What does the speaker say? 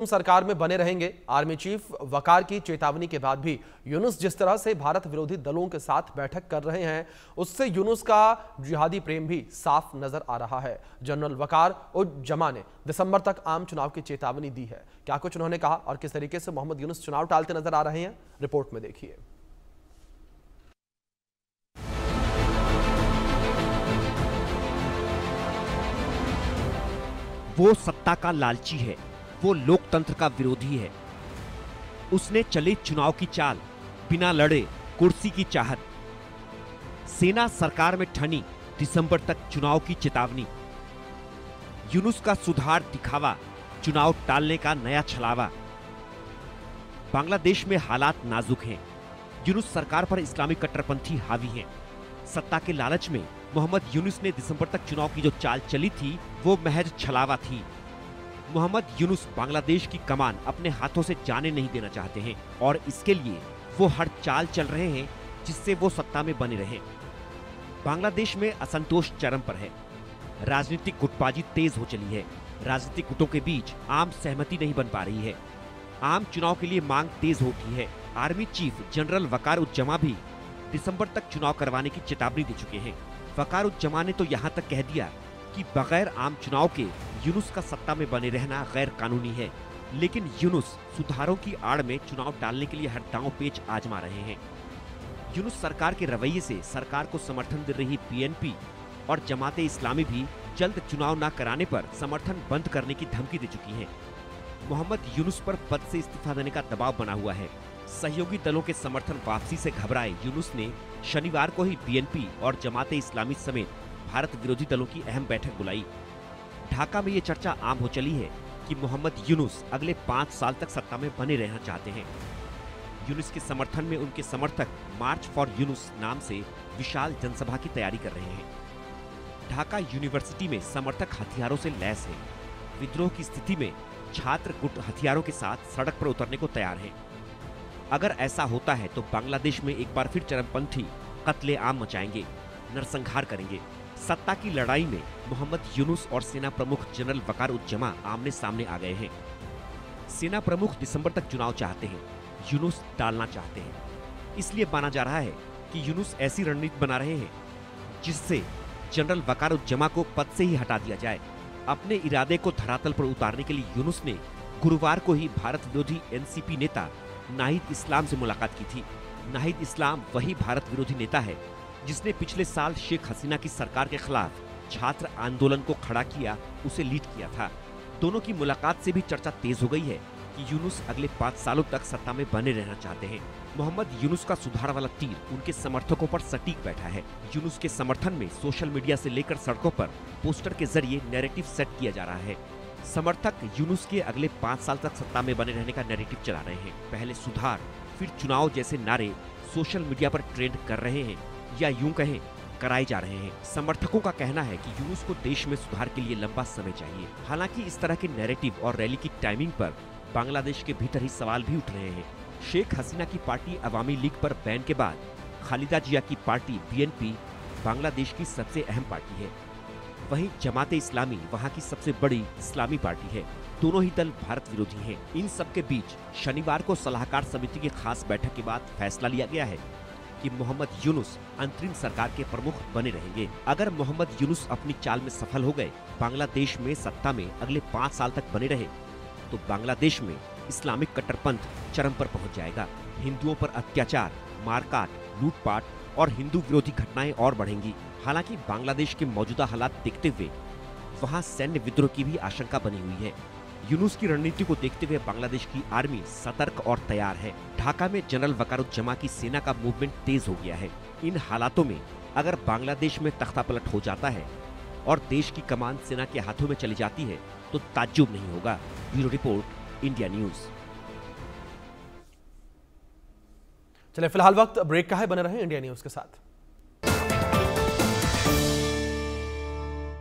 सरकार में बने रहेंगे। आर्मी चीफ वकार की चेतावनी के बाद भी यूनुस जिस तरह से भारत विरोधी दलों के साथ बैठक कर रहे हैं, उससे यूनुस का जिहादी प्रेम भी साफ नजर आ रहा है। जनरल वकार उज-जमा ने दिसंबर तक आम चुनाव की चेतावनी दी है। क्या कुछ उन्होंने कहा और किस तरीके से मोहम्मद यूनुस चुनाव टालते नजर आ रहे हैं, रिपोर्ट में देखिए। वो सत्ता का लालची है, वो लोकतंत्र का विरोधी है। उसने चले चुनाव की चाल, बिना लड़े कुर्सी की चाहत। सेना सरकार में ठनी, दिसंबर तक चुनाव की चेतावनी। यूनुस का सुधार दिखावा, चुनाव टालने का नया छलावा। बांग्लादेश में हालात नाजुक हैं। यूनुस सरकार पर इस्लामिक कट्टरपंथी हावी हैं। सत्ता के लालच में मोहम्मद यूनुस ने दिसंबर तक चुनाव की जो चाल चली थी, वो महज छलावा थी। मोहम्मद यूनुस बांग्लादेश की कमान अपने हाथों से जाने नहीं देना चाहते हैं और इसके लिए वो हर चाल चल रहे हैं जिससे वो सत्ता में बने रहें। बांग्लादेश में असंतोष चरम पर है। राजनीतिक गुटबाजी तेज हो चली है। राजनीतिक गुटों के बीच आम सहमति नहीं बन पा रही है। आम चुनाव के लिए मांग तेज हो उठी है। आर्मी चीफ जनरल वकार उज-जमा भी दिसंबर तक चुनाव करवाने की चेतावनी दे चुके हैं। वकार उज-जमा ने तो यहाँ तक कह दिया कि बगैर आम चुनाव के यूनुस का सत्ता में बने रहना गैर कानूनी है। लेकिन यूनुस सुधारों की आड़ में चुनाव टालने के लिए हर दांव पेच आजमा रहे हैं। यूनुस सरकार के रवैये से सरकार को समर्थन दे रही बीएनपी और जमाते इस्लामी भी जल्द चुनाव न कराने पर समर्थन बंद करने की धमकी दे चुकी है। मोहम्मद यूनुस पर पद से इस्तीफा देने का दबाव बना हुआ है। सहयोगी दलों के समर्थन वापसी से घबराए यूनुस ने शनिवार को ही बीएनपी और जमाते इस्लामी समेत भारत विरोधी दलों की अहम बैठक बुलाई। ढाका में ये चर्चा आम हो चली है कि मोहम्मद यूनुस अगले 5 साल तक सत्ता में बने रहना चाहते हैं। यूनुस के समर्थन में उनके समर्थक मार्च फॉर यूनुस नाम से विशाल जनसभा की तैयारी कर रहे हैं। ढाका यूनिवर्सिटी में समर्थक हथियारों से लैस हैं। विद्रोह की स्थिति में छात्र गुट हथियारों के साथ सड़क पर उतरने को तैयार हैं। अगर ऐसा होता है तो बांग्लादेश में एक बार फिर चरमपंथी कत्ले-आम मचाएंगे, नरसंहार करेंगे। सत्ता की लड़ाई में मोहम्मद यूनुस और सेना प्रमुख जनरल वकार उज-जमा आमने सामने आ गए हैं। सेना प्रमुख दिसंबर तक चुनाव चाहते हैं, यूनुस टालना चाहते हैं। इसलिए माना जा रहा है कि यूनुस ऐसी रणनीति बना रहे हैं जिससे जनरल वकार उज-जमा को पद से ही हटा दिया जाए। अपने इरादे को धरातल पर उतारने के लिए यूनुस ने गुरुवार को ही भारत विरोधी एनसीपी नेता नाहिद इस्लाम से मुलाकात की थी। नाहिद इस्लाम वही भारत विरोधी नेता है जिसने पिछले साल शेख हसीना की सरकार के खिलाफ छात्र आंदोलन को खड़ा किया, उसे लीड किया था। दोनों की मुलाकात से भी चर्चा तेज हो गई है कि यूनुस अगले 5 सालों तक सत्ता में बने रहना चाहते हैं। मोहम्मद यूनुस का सुधार वाला तीर उनके समर्थकों पर सटीक बैठा है। यूनुस के समर्थन में सोशल मीडिया से लेकर सड़कों पर पोस्टर के जरिए नैरेटिव सेट किया जा रहा है। समर्थक यूनुस के अगले 5 साल तक सत्ता में बने रहने का नैरेटिव चला रहे हैं। पहले सुधार फिर चुनाव जैसे नारे सोशल मीडिया पर ट्रेंड कर रहे हैं या यूं कहें कराए जा रहे हैं। समर्थकों का कहना है कि यूनुस को देश में सुधार के लिए लंबा समय चाहिए। हालांकि इस तरह के नैरेटिव और रैली की टाइमिंग पर बांग्लादेश के भीतर ही सवाल भी उठ रहे हैं। शेख हसीना की पार्टी अवामी लीग पर बैन के बाद खालिदा जिया की पार्टी बीएनपी बांग्लादेश की सबसे अहम पार्टी है। वहीं जमाते इस्लामी वहां की सबसे बड़ी इस्लामी पार्टी है। दोनों ही दल भारत विरोधी हैं। इन सब के बीच शनिवार को सलाहकार समिति की खास बैठक के बाद फैसला लिया गया है कि मोहम्मद यूनुस अंतरिम सरकार के प्रमुख बने रहेंगे। अगर मोहम्मद यूनुस अपनी चाल में सफल हो गए, बांग्लादेश में सत्ता में अगले 5 साल तक बने रहे, तो बांग्लादेश में इस्लामिक कट्टरपंथ चरम पर पहुंच जाएगा। हिंदुओं पर अत्याचार, मारकाट, लूटपाट और हिंदू विरोधी घटनाएं और बढ़ेंगी। हालांकि बांग्लादेश के मौजूदा हालात देखते हुए वहां सैन्य विद्रोह की भी आशंका बनी हुई है। यूनुस की रणनीति को देखते हुए बांग्लादेश की आर्मी सतर्क और तैयार है। ढाका में जनरल वकार उज-जमा की सेना का मूवमेंट तेज हो गया है। इन हालातों में अगर बांग्लादेश में तख्तापलट हो जाता है और देश की कमान सेना के हाथों में चली जाती है तो ताज्जुब नहीं होगा। Bureau report, India news. चलिए फिलहाल वक्त ब्रेक का है, बने रहें इंडिया न्यूज के साथ।